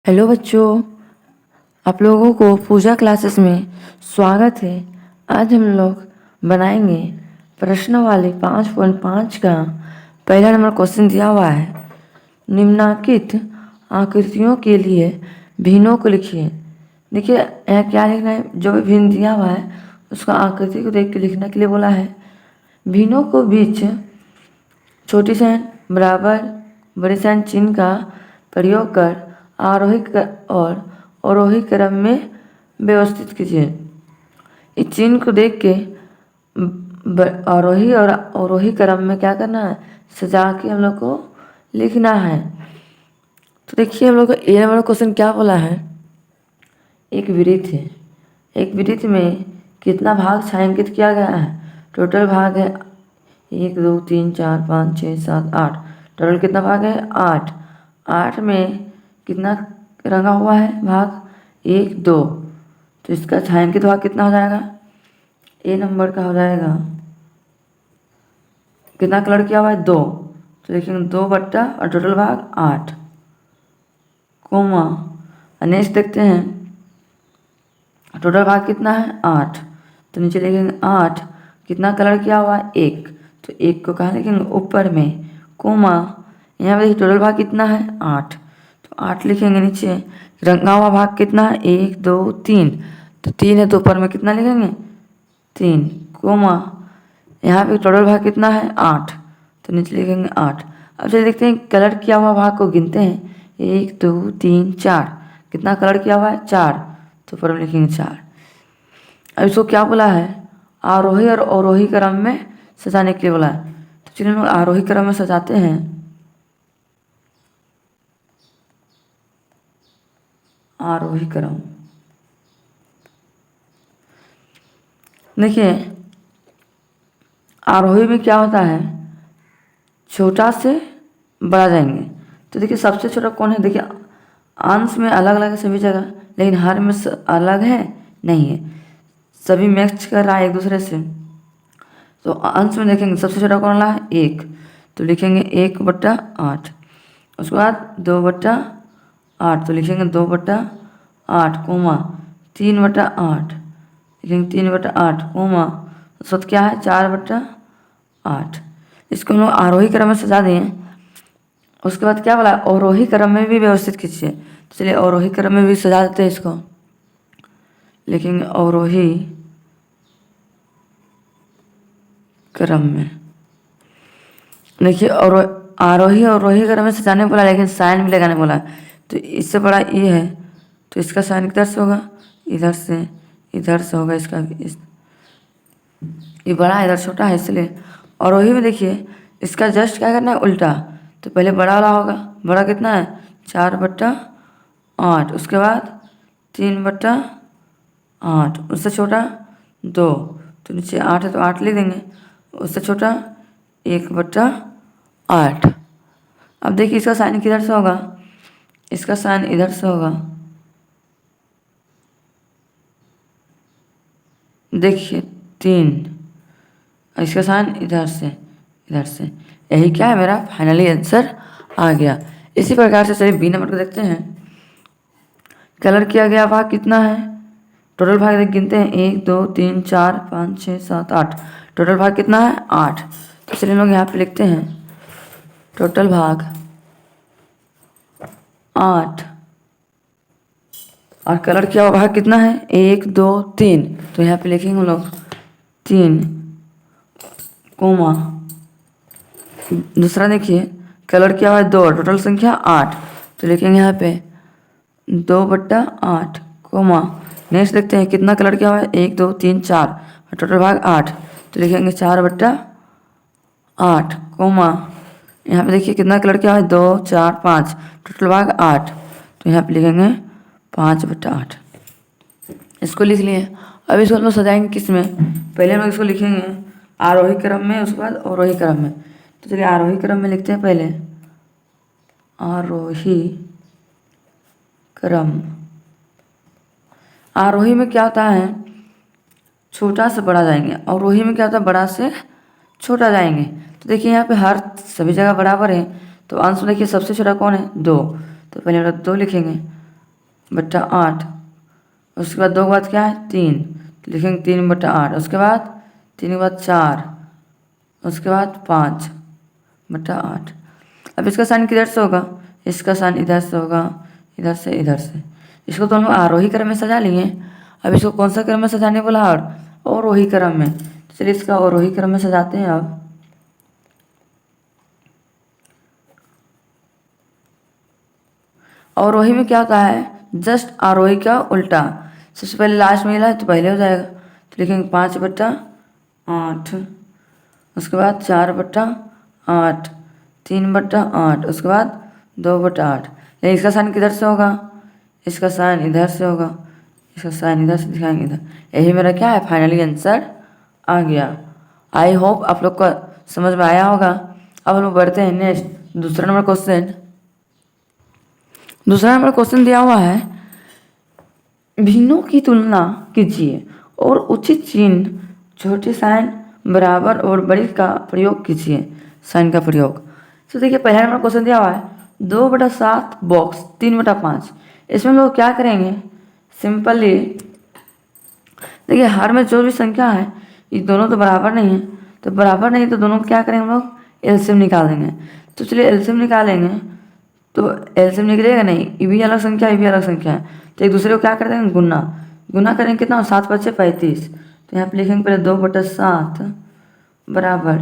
Hello बच्चों, आप लोगों को पूजा क्लासेस में स्वागत है। आज हम लोग बनाएंगे प्रश्नावली 5.5 का पहला नंबर क्वेश्चन दिया हुआ है। निम्नलिखित आकृतियों के लिए भिन्नों को लिखिए। देखिए यहाँ क्या लिखना है, जो भी भिन्न दिया हुआ है उसका आकृति को देख के लिखने के लिए बोला है। भिन्नों को बीच छोटी साइन बराबर बड़े साइन चिन्ह का प्रयोग कर आरोही और अवरोही क्रम में व्यवस्थित कीजिए। इस चिन्ह को देख के आरोही और अवरोही क्रम में क्या करना है, सजा के हम लोग को लिखना है। तो देखिए हम लोग को ए नंबर क्वेश्चन क्या बोला है, एक वृत्त है। एक वृत्त में कितना भाग छायांकित किया गया है? टोटल भाग है 1 2 3 4 5 6 7 8। टोटल कितना भाग है? 8। 8 में कितना रंगा हुआ है भाग? 1 2। तो इसका छायांकित भाग कितना हो जाएगा? ए नंबर का हो जाएगा, कितना कलर किया हुआ है? 2। तो देखेंगे 2 बट्टा और टोटल भाग 8 कोमा। नेक्स्ट देखते हैं, टोटल भाग कितना है? 8। तो नीचे लिखेंगे 8 कितना कलर किया हुआ है? 1। तो 1 को कहाँ लिखेंगे? ऊपर में कोमा। यहाँ पे देखिए टोटल भाग कितना है? 8। तो 8 लिखेंगे नीचे। रंगा हुआ भाग कितना है? 1 2 3। तो 3 है तो ऊपर में कितना लिखेंगे? 3 कोमा। यहाँ पे टोटल भाग कितना है? 8। तो नीचे लिखेंगे 8। अब चलिए देखते हैं कलर किया हुआ भाग को गिनते हैं। 1 2 3 4। कितना कलर किया हुआ है? 4। तो ऊपर में लिखेंगे 4। अब इसको क्या बोला है? आरोही और अवरोही क्रम में सजाने के लिए बोला है। तो चलिए हम लोग आरोही क्रम में सजाते हैं। आरोही क्रम, देखिए आरोही में क्या होता है, छोटा से बड़ा जाएंगे। तो देखिए सबसे छोटा कौन है? देखिए अंश में अलग अलग है सभी जगह, लेकिन हर में अलग है नहीं है, सभी मैच कर रहा है एक दूसरे से। तो अंश में देखेंगे सबसे छोटा कौन रहा है? 1। तो लिखेंगे 1/8। उसके बाद 2/8। तो लिखेंगे 2/8 कोमा 3/8। लिखेंगे 3/8 कोमा उसके बाद क्या है? 4/8। इसको हम लोग आरोही क्रम में सजा दिए। उसके बाद क्या बोला? अवरोही क्रम में भी व्यवस्थित कीजिए। तो चलिए अवरोही क्रम में भी सजा देते हैं इसको। लिखेंगे अवरोही क्रम में। देखिए और आरोही और अवरोही क्रम में सजाने बोला, लेकिन साइन भी लगाने बोला। तो इससे बड़ा ये है तो इसका साइन किधर से होगा? इधर से होगा इसका। ये बड़ा है, इधर छोटा है, इसलिए अवरोही में देखिए इसका जस्ट क्या करना है? उल्टा। तो पहले बड़ा वाला होगा, बड़ा कितना है? 4/8। उसके बाद 3/8। उससे छोटा 2। तो नीचे 8 है तो 8 लिख देंगे। उससे छोटा 1/8। अब देखिए इसका साइन किधर से होगा? इसका साइन इधर से होगा। देखिए 3। इसका साइन इधर से। यही क्या है मेरा फाइनली आंसर आ गया। इसी प्रकार से चलिए बी नंबर को देखते हैं। कलर किया गया भाग कितना है? टोटल भाग गिनते हैं 1 2 3 4 5 6 7 8। टोटल भाग कितना है? 8। तो चलिए हम लोग यहाँ पे लिखते हैं टोटल भाग 8 और कलर किया हुआ भाग कितना है? 1 2 3। तो यहाँ पे लिखेंगे हम लोग 3 कोमा। दूसरा देखिए कलर किया हुआ है 2, टोटल संख्या 8। तो लिखेंगे यहाँ पे 2/8 कोमा। नेक्स्ट देखते हैं कितना कलर किया हुआ है? 1 2 3 4 और टोटल भाग 8। तो लिखेंगे 4/8 कोमा। यहाँ पे देखिए कितना कलर किया हुआ है? 2 4 5 टोटल भाग 8। तो यहाँ पे लिखेंगे 5/8। इसको लिख लिए। अब इसको हम लोग सजाएंगे किस में? पहले हम लोग इसको लिखेंगे आरोही क्रम में, उसके बाद अवरोही क्रम में। तो चलिए आरोही क्रम में लिखते हैं पहले। आरोही क्रम, आरोही में क्या होता है? छोटा से बड़ा जाएंगे। अवरोही में क्या होता है? बड़ा से छोटा जाएंगे। तो देखिए यहाँ पे हर सभी जगह बराबर है। तो अंश में देखिए सबसे छोटा कौन है? 2। तो पहले हम लोग 2 लिखेंगे। बट्टा 8। उसके बाद 2 के बाद क्या है 3, तो लिखेंगे 3 बट्टा 8। उसके बाद 3 के बाद 4, उसके बाद 5 बट्टा 8। अब इसका साइन किधर से होगा, इसका साइन इधर से होगा, इधर से इधर से। इसको तो हम लोग आरोही क्रम में सजा लिए। अब इसको कौन सा क्रम में सजाने बोला, और अवरोही क्रम में। चलिए इसका अवरोही क्रम में सजाते हैं। अब अवरोही में क्या होता है, जस्ट आरोही का उल्टा। सबसे पहले लास्ट में मिला है तो पहले हो जाएगा, तो लिखेंगे 5 बट्टा 8। उसके बाद 4 बट्टा 8, 3 बट्टा 8, उसके बाद 2 बट्टा 8। लेकिन इसका साइन किधर से होगा, इसका साइन इधर से होगा, इसका साइन इधर से दिखाएंगे इधर। यही मेरा क्या है, फाइनली आंसर आ गया। आई होप आप लोग को समझ में आया होगा। अब हम लोग बढ़ते हैं नेक्स्ट दूसरा नंबर क्वेश्चन। दूसरा नंबर क्वेश्चन दिया हुआ है, भिन्नों की तुलना कीजिए और उचित चिन्ह छोटे साइन बराबर और बड़ी का प्रयोग कीजिए। साइन का प्रयोग, तो देखिए पहला नंबर क्वेश्चन दिया हुआ है 2/7 बॉक्स 3/5। इसमें हम लोग क्या करेंगे, सिंपली देखिए हर में जो भी संख्या है ये दोनों तो बराबर नहीं है, तो बराबर नहीं तो दोनों क्या करेंगे हम लोग, एलसीएम निकाल देंगे। तो चलिए एलसीएम निकालेंगे, तो एलसीएम निकलेगा नहीं, ये भी अलग संख्या ये भी अलग संख्या है, तो एक दूसरे को क्या कर देंगे, गुना। गुना करेंगे कितना, 7 × 5 = 35। तो यहाँ पे लिखेंगे पहले 2/7 बराबर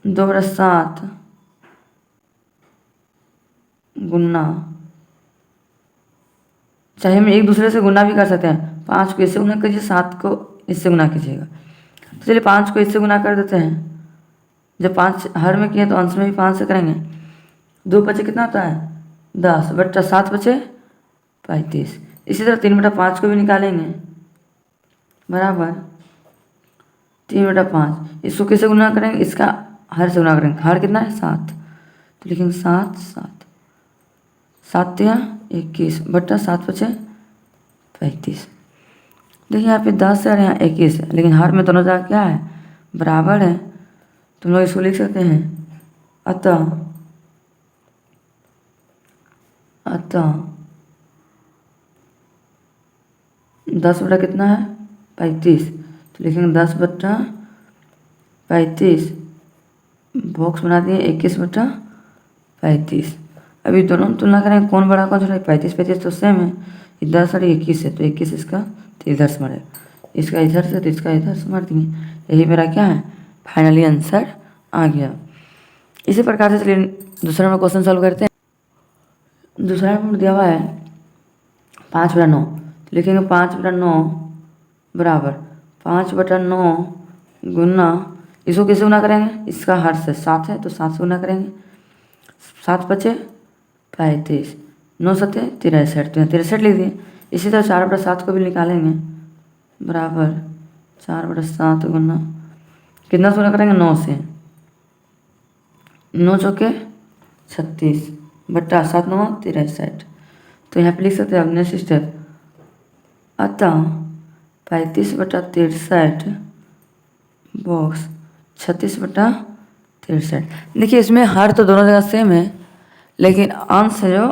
2/7 गुना, चाहे हम एक दूसरे से गुना भी कर सकते हैं। 5 को इससे गुना कीजिए, 7 को इससे गुना कीजिएगा। तो चलिए 5 को इससे गुना कर देते हैं। जब 5 हर में किए तो अंश में भी 5 से करेंगे। 2 बचे कितना होता है 10 बट्टा 7 बचे 35। इसी तरह 3/5 को भी निकालेंगे, बराबर 3/5। इसको किससे गुना करेंगे, इसका हर से गुना करेंगे। हर कितना है 7, तो लिखेंगे 7 7 7 21 बट्टा 7 बचे 35। देखिए यहाँ पे 10 है और यहाँ 21 है, लेकिन हर में दोनों जगह क्या है, बराबर है। तो हम लोग इसको लिख सकते हैं, अतः 10 बटा कितना है 35, तो लिखेंगे 10/35 बॉक्स बना दिए 21/35। अभी दोनों तुलना करें कौन बड़ा कौन छोटा, 35 तो सेम है, 10 और 21 है, तो 21 इसका तो इधर से मारे, इसका इधर से तो इसका इधर से मार देंगे। यही मेरा क्या है, फाइनली आंसर आ गया। इसी प्रकार से चलिए दूसरा नंबर क्वेश्चन सॉल्व करते हैं। दूसरा नंबर दिया हुआ है 5/9, तो लिखेंगे 5/9 बराबर 5/9 गुना, इसको कैसे गुना करेंगे, इसका हर से 7 है तो 7 से गुना करेंगे। 7 बचे 35, 9 7 63, तो यहाँ 63 लिख दिए। इसी तरह 4/7 को भी निकालेंगे, बराबर 4/7 गुना कितना से गुना करेंगे 9 से, 9 चौके 36 बट्टा 7 9 63। तो यहाँ पे लिख सकते हैं अपने सिस्टर, अतः 35/63 बॉक्स 36/63। देखिए इसमें हर तो दोनों जगह सेम है, लेकिन अंश जो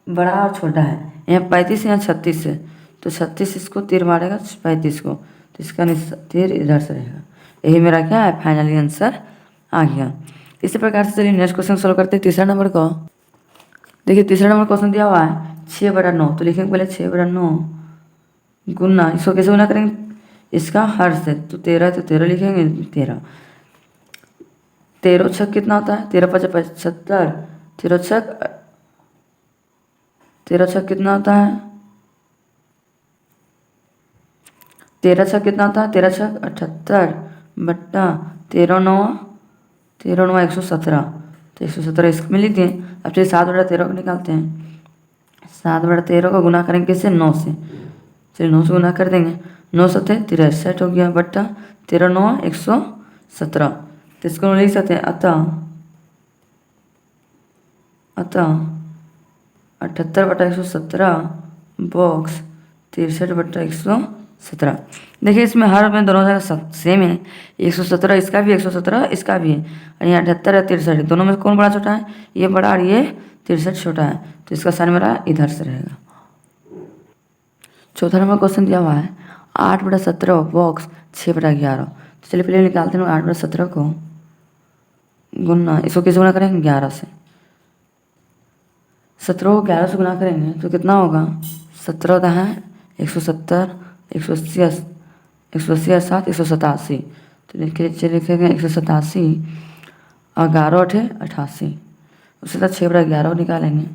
बड़ा और छोटा है, यहाँ 35 यहाँ 36 है, तो 36 इसको तीर मारेगा 35 को, तो इसका तीर इधर से रहेगा। यही मेरा क्या है, फाइनली आंसर आ गया। इसी प्रकार से चलिए नेक्स्ट क्वेश्चन सॉल्व करते हैं तीसरा नंबर को। देखिए तीसरा नंबर क्वेश्चन दिया हुआ है 6/9, तो लिखेंगे पहले 6/9 गुना, इसको कैसे गुना करेंगे, इसका हर से, तो 13 तो 13 लिखेंगे 13। 13 छक कितना होता है, 13 × 5 = 75, 13 छक कितना होता है, 13 छक कितना होता है, 13 छक 78 बट्टा 13 9 117, तो 117 इसमें लिख दिए। अब चलिए 7/13 को निकालते हैं। 7/13 को गुना करेंगे किससे, 9 से, चलिए 9 से गुना कर देंगे। 9 7 63 हो गया बट्टा 13 9 117, तो इसको लिख सकते हैं, अतः 78/117 बॉक्स 63/117। देखिए इसमें हर में दोनों जगह सब सेम है, 117 इसका भी 117 इसका भी है, और यहाँ 78 है 63, दोनों में कौन बड़ा छोटा है, ये बड़ा और ये 63 छोटा है, तो इसका साइन मेरा इधर से रहेगा। चौथा नंबर क्वेश्चन दिया हुआ है 8/17 बॉक्स 6/11। तो चलिए पहले निकालते हैं 8/17 को गुना, इसको किससे गुना करेंगे 11 से। 17 को 11 से गुना करेंगे तो कितना होगा, 17 होता है 170, 180, 180 और 7 187। तो लिखेंगे 187 और 11 8 88। उसके साथ 6/11 निकालेंगे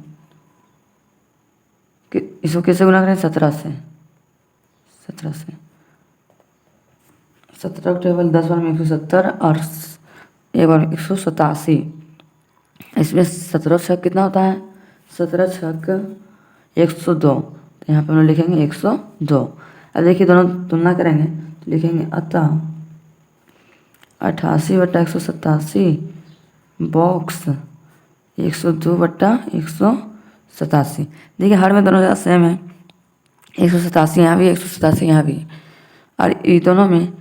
कि इसको किससे गुना करें 17 से। 17 से 17 का टेबल 10 बार में 170 और एक बार में 187। इसमें 17 छक कितना होता है, 17 छक 102। तो यहाँ पे हम लोग लिखेंगे 102। अब देखिए दोनों तुलना करेंगे तो लिखेंगे अतः 88/187 बॉक्स 102/187। देखिए हर में दोनों ज़्यादा सेम है, 187 यहाँ भी 187 यहाँ भी। और ये दोनों में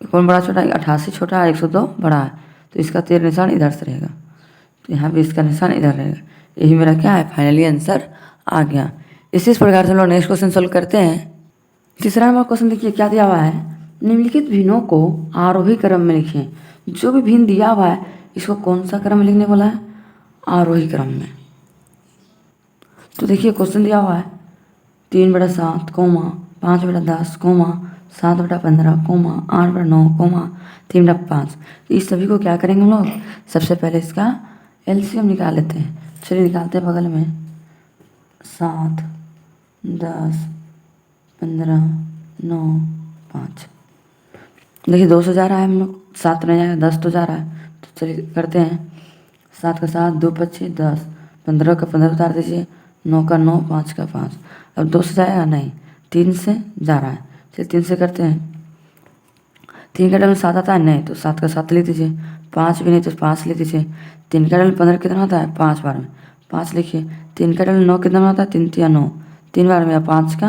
कौन बड़ा छोटा है, 88 छोटा है 102 बड़ा है, तो इसका तीर निशान इधर से रहेगा, तो यहाँ भी इसका निशान इधर रहेगा। यही मेरा क्या है, फाइनली आंसर आ गया। इसी प्रकार से हम लोग नेक्स्ट क्वेश्चन सोल्व करते हैं। तीसरा नंबर क्वेश्चन देखिए क्या दिया हुआ है, निम्नलिखित भिन्नों को आरोही क्रम में लिखें। जो भी भिन्न दिया हुआ है इसको कौन सा क्रम में लिखने बोला है, आरोही क्रम में। तो देखिए क्वेश्चन दिया हुआ है 3/7, 5/10, 7/15, 8/9, 3/5। तो इस सभी को क्या करेंगे हम लोग, सबसे पहले इसका एलसीएम निकाल लेते हैं। चलिए निकालते हैं बगल में 7 10 15 9 5। देखिए 2 से जा रहा है, हम लोग 7 नहीं जाएगा, 10 तो जा रहा है। तो चलिए करते हैं 7 का 7, 2 5 10, 15 का 15 उतार दीजिए, 9 का 9, 5 का 5। अब 2 से जाएगा नहीं, 3 से जा रहा है। चलिए 3 से करते हैं, 3 का डबल 7 आता है नहीं, तो 7 का 7 लिख दीजिए, 5 भी नहीं तो 5 लिख दीजिए। 3 का डबल 15 कितना होता है, 5 बार में 5 लिखिए। 3 का डबल 9 कितना होता है, 3 3 9, 3 बार में 5 का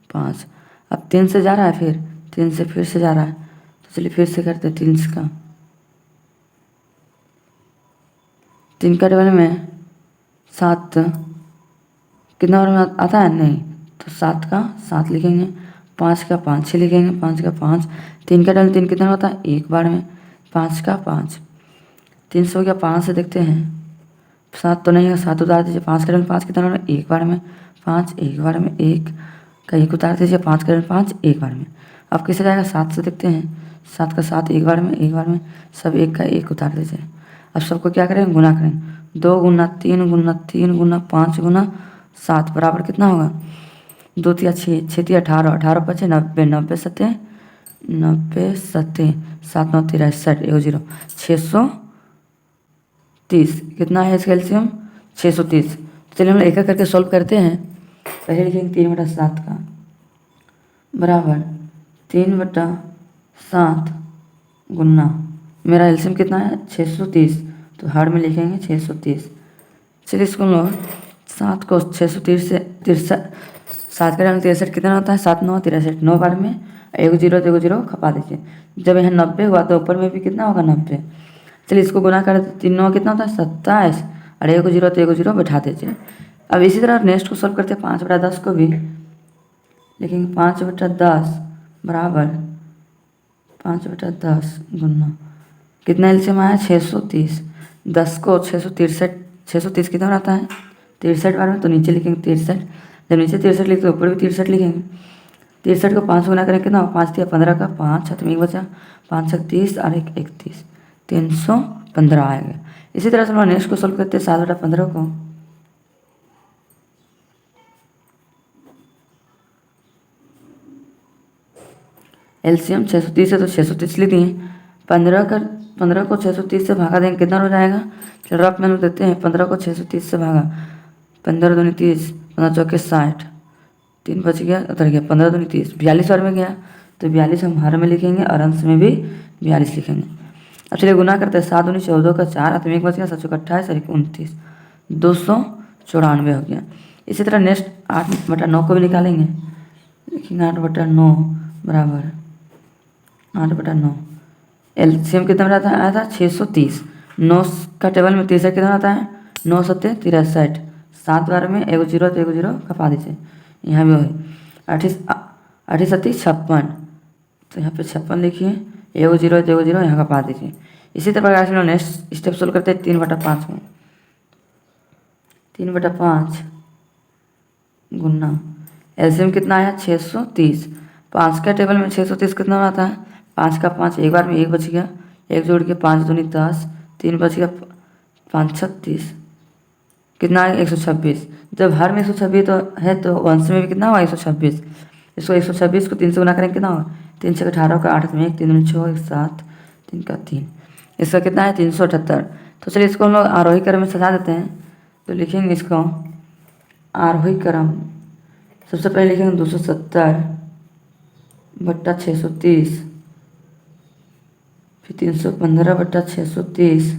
5। अब 3 से जा रहा है, फिर 3 से फिर से जा रहा है, तो चलिए फिर से करते हैं 3 का। 3 का डबल में 7 कितना बार में आता है नहीं, तो 7 का 7 लिखेंगे, 5 का 5 6 लिखेंगे, 5 का 5। 3 का डबल 3 कितना होता है, एक बार में 5 का 5। 3 से हो गया, 5 से देखते हैं, 7 तो नहीं है, 7 उतार दीजिए। 5 का डबल 5 कितना होगा, एक बार में 5, एक बार में 1 का 1 उतार दीजिए। 5 का डबल 5 एक बार में। अब किसे जाएगा, 7 से देखते हैं, 7 का 7 एक बार में, एक बार में सब 1 का 1 उतार दीजिए। अब सबको क्या करेंगे, गुना करेंगे, 2 गुना 3 गुना 3 गुना 5 गुना 7 बराबर कितना होगा, 2 तिया 6, 6 तिया 18, 18 5 90, 90 7 90 7 7 9 63 1 0 630। कितना है इसका एलसीएम, 630। चलिए हम एक एक करके सॉल्व करते हैं। पहले लिखेंगे 3/7 का बराबर 3/7 गुना, मेरा एलसीएम कितना है 630, तो हर में लिखेंगे 630। चलिए इसको हम लोग 7 को 630 से 63, 7 का डबल 63 कितना होता है, 7 9 63, 9 बार में 1 0 तो 1 0 खपा दीजिए। जब यहाँ 90 हुआ तो ऊपर में भी कितना होगा 90। चलिए इसको गुना कर, 3 9 कितना होता है 27 और 1 0 तो 1 0 बैठा दीजिए। अब इसी तरह नेक्स्ट को सॉल्व करते हैं 5/10 को भी लिखेंगे 5/10 बराबर 5/10 गुना, कितना एलसीएम आया 630। 10 को 663, 630 कितना आता है 63 बार में, तो नीचे लिखेंगे 63। जब नीचे 63 लिखते ऊपर भी 63 लिखेंगे। 63 को 5 गुना करें कितना, 5 तिया 15 का 5 हाथ में 1 बचा, 5 छक 30 और 1 31, 315 आएगा। इसी तरह से हम नेक्स्ट को सोल्व करते हैं 7/15 को। एलसीएम 630 है तो 630 लिख दिए। 15 को 630 से भागा देंगे, कितना हो जाएगा, चलो रफ में देते हैं। 15 को 630 से भागा, 15 दूनी 30, 15 चौके 60, 3 बच गया, उतर गया, 15 दूनी 30, 42 बार में गया, तो 42 हम हर में लिखेंगे और अंश में भी 42 लिखेंगे। अब चलिए गुना करते हैं, 7 दूनी 14 का 4 हाथ में 1 बच गया, 7 चौके 28 और 29, 294 हो गया। इसी तरह नेक्स्ट 8/9 को भी निकालेंगे, लिखेंगे 8/9 बराबर 8/9। एलसीएम कितना आया था 630। 9 का टेबल में 63 कितना आता है, 9 7 63, 7 बार में एगो जीरो तो एगो जीरो कपा दीजिए। यहाँ भी वही 8 7 56, तो यहाँ पे 56 लिखिए, एगो जीरो तो एगो जीरो यहाँ कपा दीजिए। इसी प्रकार से नेक्स्ट स्टेप सोल्व करते हैं 3/5 में। 3/5 गुना एलसीएम कितना आया 630। 5 का टेबल में 630 कितना आता है, 5 का 5, एक बार में 1 बच गया, 1 जोड़ के 5 दूनी 10, 3 बच गया, 5 36, कितना है 126। जब हर में 126 तो है तो वंश में भी कितना हुआ 126। इसको 126 को 3 से गुना करेंगे कितना होगा, 3 से 18 का 8 में 1, 3 में 6, 1 7, 3 का 3, इसका कितना है 378। तो चलिए इसको हम लोग आरोही क्रम में सजा देते हैं। तो लिखेंगे इसको आरोही क्रम, सबसे पहले लिखेंगे 270/630, फिर 315/630,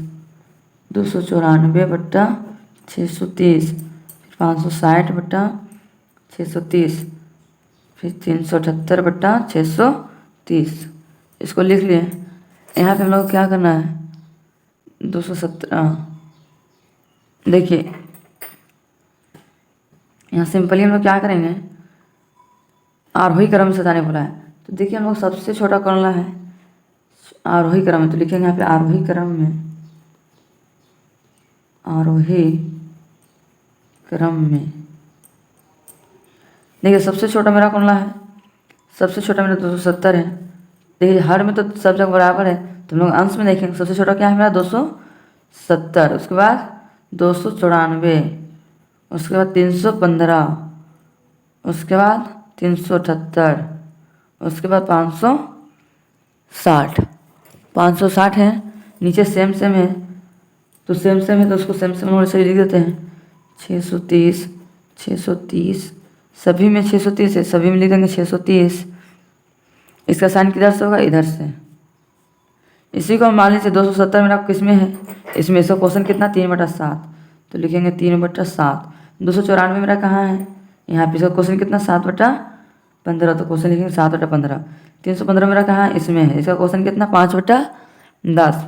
294/630, फिर 560/630, फिर 378/630। इसको लिख लिए। यहाँ पे हम लोग क्या करना है 217, देखिए यहाँ सिंपली हम लोग क्या करेंगे, आरोही क्रम से सजाने बोला है। तो देखिए हम लोग सबसे छोटा करना है आरोही क्रम में, तो लिखेंगे यहाँ पे आरोही क्रम में, आरोही क्रम में। देखिए सबसे छोटा मेरा कौन है, सबसे छोटा मेरा 270 है। देखिए हर में तो सब जगह बराबर है, तो हम लोग अंश में देखेंगे सबसे छोटा क्या है मेरा 270, उसके बाद 294, उसके बाद 315, उसके बाद 378, उसके बाद 560। 560 है, नीचे सेम सेम है, तो सेम सेम है तो उसको सेम सेम से लिख देते हैं। 630, 630, सभी में 630 है, सभी में लिख देंगे 630। इसका साइन किधर से होगा, इधर से। इसी को मान लीजिए 270 मेरा किस में है, इसमें इसका क्वेश्चन कितना 3/7, तो लिखेंगे 3/7। 294 मेरा कहाँ है, यहाँ पे इसका क्वेश्चन कितना 7/15, तो क्वेश्चन लिखेंगे 7/15। 315 मेरा कहाँ है, इसमें है, इसका क्वेश्चन कितना 5/10,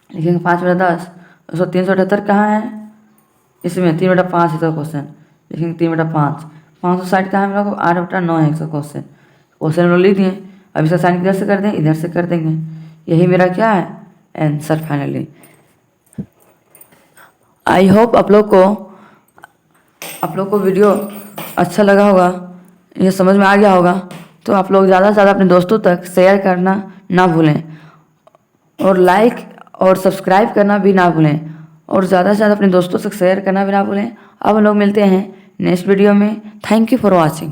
लिखेंगे 5/10। उसको 378 कहाँ है, इसमें 3/5 इसका क्वेश्चन, लिखेंगे 3/5। 560 कहाँ है मेरा को 8/9 है इसका क्वेश्चन, क्वेश्चन हम लोग लिख दिए। अब इसका साइन किधर से कर दें, इधर से कर देंगे। यही मेरा क्या है आंसर फाइनली। आई होप आप लोग को वीडियो अच्छा लगा होगा, ये समझ में आ गया होगा। तो आप लोग ज़्यादा से ज़्यादा अपने दोस्तों तक शेयर करना ना भूलें, और लाइक और सब्सक्राइब करना भी ना भूलें, और ज़्यादा से ज़्यादा अपने दोस्तों से शेयर करना भी ना भूलें। अब हम लोग मिलते हैं नेक्स्ट वीडियो में। Thank you for watching.